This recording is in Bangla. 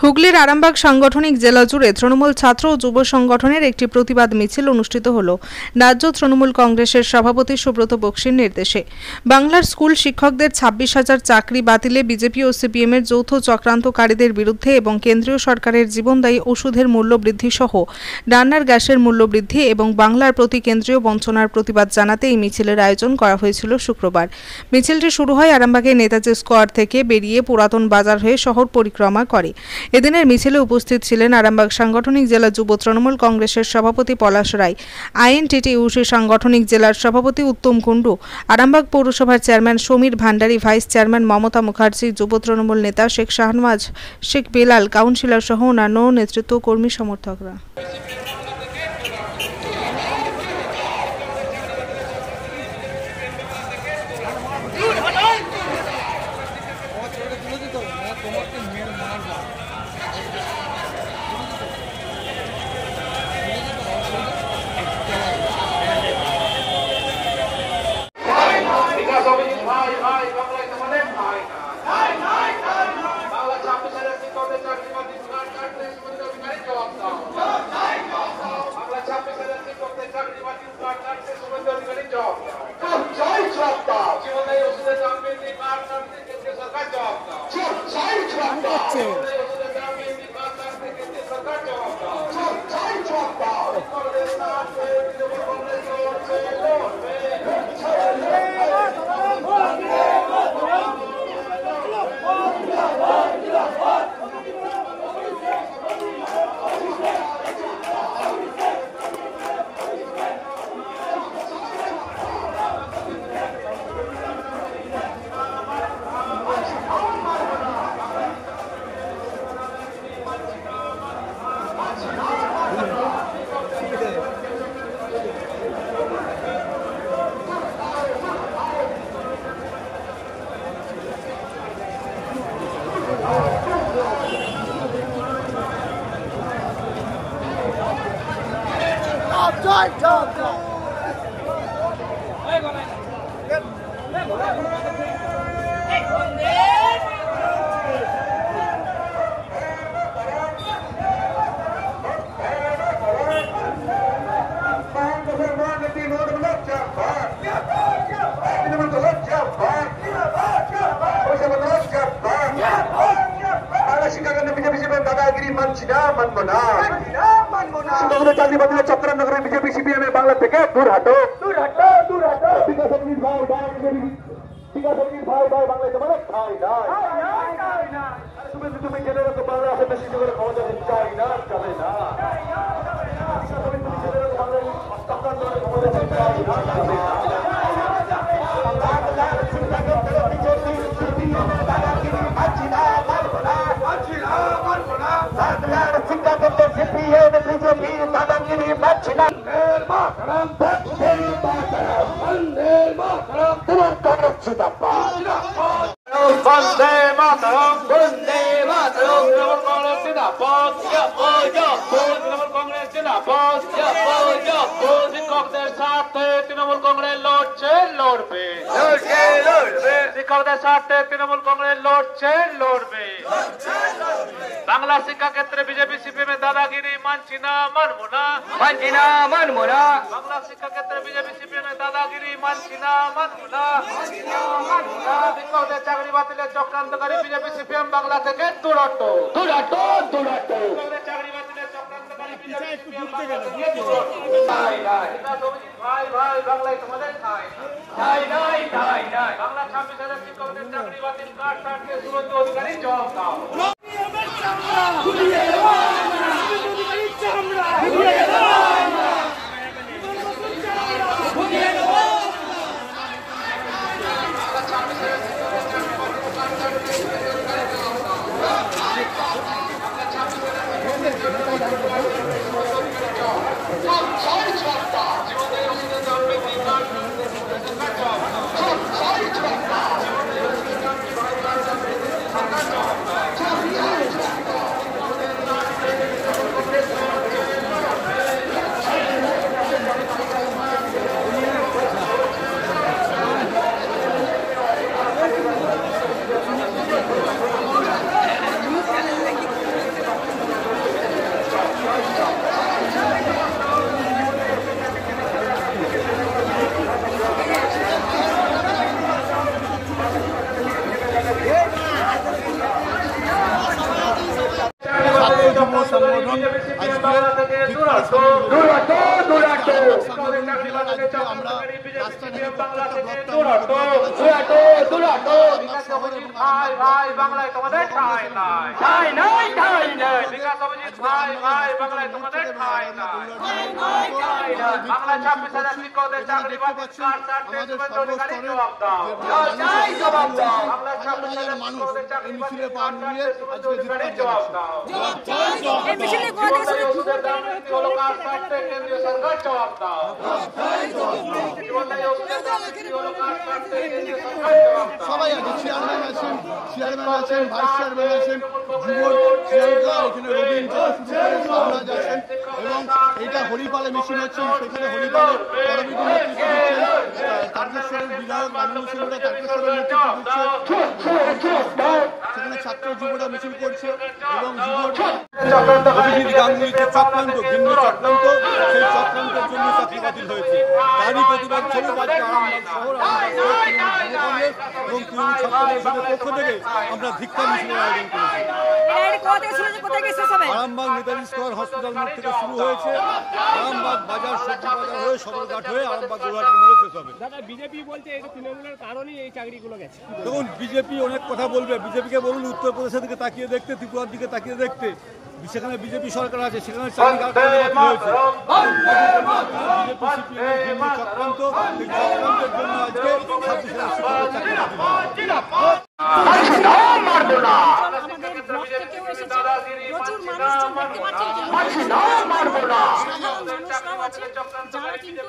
হুগলির আরামবাগ সাংগঠনিক জেলা জুড়ে তৃণমূল ছাত্র ও যুব সংগঠনের একটি প্রতিবাদ মিছিল অনুষ্ঠিত হল রাজ্য তৃণমূল কংগ্রেসের সভাপতি সুব্রত বক্সির নির্দেশে। বাংলার স্কুল শিক্ষকদের 26,000 চাকরি বাতিলে বিজেপি ও সিপিএম এর যৌথ চক্রান্তকারীদের বিরুদ্ধে এবং কেন্দ্রীয় সরকারের জীবনদায়ী ওষুধের মূল্য বৃদ্ধি সহ রান্নার গ্যাসের মূল্য বৃদ্ধি এবং বাংলার প্রতি কেন্দ্রীয় বঞ্চনার প্রতিবাদ জানাতে এই মিছিলের আয়োজন করা হয়েছিল শুক্রবার। মিছিলটি শুরু হয় আরামবাগের নেতাজি স্কোয়ার থেকে বেরিয়ে পুরাতন বাজার হয়ে শহর পরিক্রমা করে। এদিনের মিছিলে উপস্থিত ছিলেন আরামবাগ সাংগঠনিক জেলা যুব তৃণমূল কংগ্রেসের সভাপতি পলাশ রায়, আইএনটিটিইউসি সাংগঠনিক জেলার সভাপতি উত্তম কুণ্ডু, আরামবাগ পৌরসভার chairman Samir Bhandari, vice chairman Mamata Mukherjee, যুব তৃণমূল নেতা শেখ শাহনওয়াজ, শেখ বেলাল, কাউন্সিলর সহ অন্যান্য নেতৃত্ব কর্মী সমর্থকরা। চক্রান্তকারী বিজেপি সিপিএম এর বাংলা থেকে দূর হাটো, দূর হাটো, দূর হাটো। ভাই ভাই বাংলায় তোমার ঠাই নাই। তুমি জেনে রাখো বাংলা আসে বেশি করে ক্ষমতা চাই না, যাবে না। বন্দে মাতরম, বন্দে মাতরম, তৃণমূল কংগ্রেস জিন্দাবাদ, তৃণমূল কংগ্রেস জিন্দাবাদ। শিক্ষকদের স্বার্থে তৃণমূল কংগ্রেস লড়ছে, লড়বে, শিক্ষকদের স্বার্থে তৃণমূল কংগ্রেস লড়ছে, লড়বে। বাংলা শিক্ষা ক্ষেত্রে বিজেপি সিপিএম এর দাদাগিরি মানছি না, মানবো না, মানছি না, মানবো না। বাংলা শিক্ষা ক্ষেত্রে বিজেপি সিপিএম এর দাদাগিরি মানছি না, মানবো না, শিক্ষকদের চাকরি বাতিলের চক্রান্তকারী বিজেপি সিপিএম বাংলা থেকে দূরত্ব, দূরত্ব, দূরত্ব। শিক্ষকদের চাকরি বাতিলের চক্রান্তকারী বিজেপি সিপিএম বাংলা থেকে দূরত্ব। ভাই ভাই বাংলায় তোমাদের ঠাই নাই, ঠাই নাই। বাংলা 26,000 শিক্ষকদের চাকরি বাতিল কার্ড কাটতে সুরন্ত অধিকারী জবাব দাও। সংগঠন আজকে আমরা রাস্তা থেকে মিছিলে পা মিলিয়ে সবাই আছে, চেয়ারম্যান আছেন, ভাইস চেয়ারম্যান আছেন, যুবর প্রিয়াঙ্কা, এখানে রবীন্দ্র সামরাজ আছেন এবং এটা হরিপালে মিছিল হচ্ছে। সেখানে হরিপালে পরবর্তী নেতৃত্ব দিচ্ছেন তারকেশ্বরের বিধায়ক মাননীয় সিংহরা, তারকেশ্বরের নেতৃত্ব দিচ্ছে। সেখানে ছাত্র যুবরা মিছিল করছে এবং অভিজিৎ গাঙ্গুলিকে চক্রান্ত, ভিন্ন চক্রান্ত, সেই চক্রান্তের জন্য চাকরি বাতিল হয়েছে। তারই প্রতিবাদ স্বরূপ আজকে আরামবাগ শহর এবং তৃণমূল ছাত্র পরিষদের পক্ষ থেকে আমরা ধিক্কার মিছিলের আয়োজন করেছি। আরামবাগ নেতাজি স্কয়ার হসপিটাল মোড় থেকে শুরু হয়েছে, আরামবাগ বাজার, সবজি বাজার হয়ে সদরঘাট হয়ে আরামবাগ গৌরহাটি মোড়ে শেষ হবে। বিজেপি বলছে এই তৃণমূলের কারণেই এই চাকরিগুলো গেছে। দেখুন, বিজেপি অনেক কথা বলবে, বিজেপিকে বলুন উত্তরপ্রদেশের দিকে তাকিয়ে দেখতে, ত্রিপুরার দিকে তাকিয়ে দেখতে। সেখানে বিজেপি সরকার আছে, সেখানে চাকরি বাতিল হয়েছে। বিজেপি সিপিএম চক্রান্ত, এই চক্রান্তের জন্য আজকে 26,000 শিক্ষকের চাকরি বাতিল হয়েছে। যারা কিন্তু